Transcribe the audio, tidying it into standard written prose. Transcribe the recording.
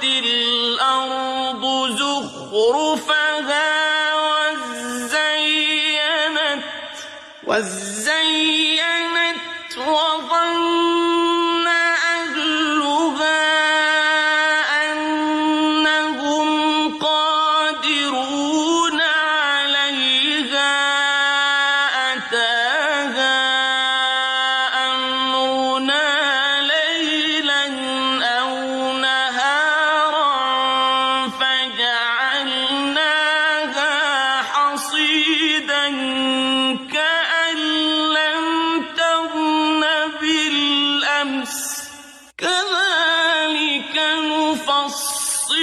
الأرض زخرفها وزينت وظن أهلها أنهم قادرون عليها أتاها أمرنا ليلا أو نهارا فجعلناها حصيدا كأن لم تغن بالأمس كذلك نفصل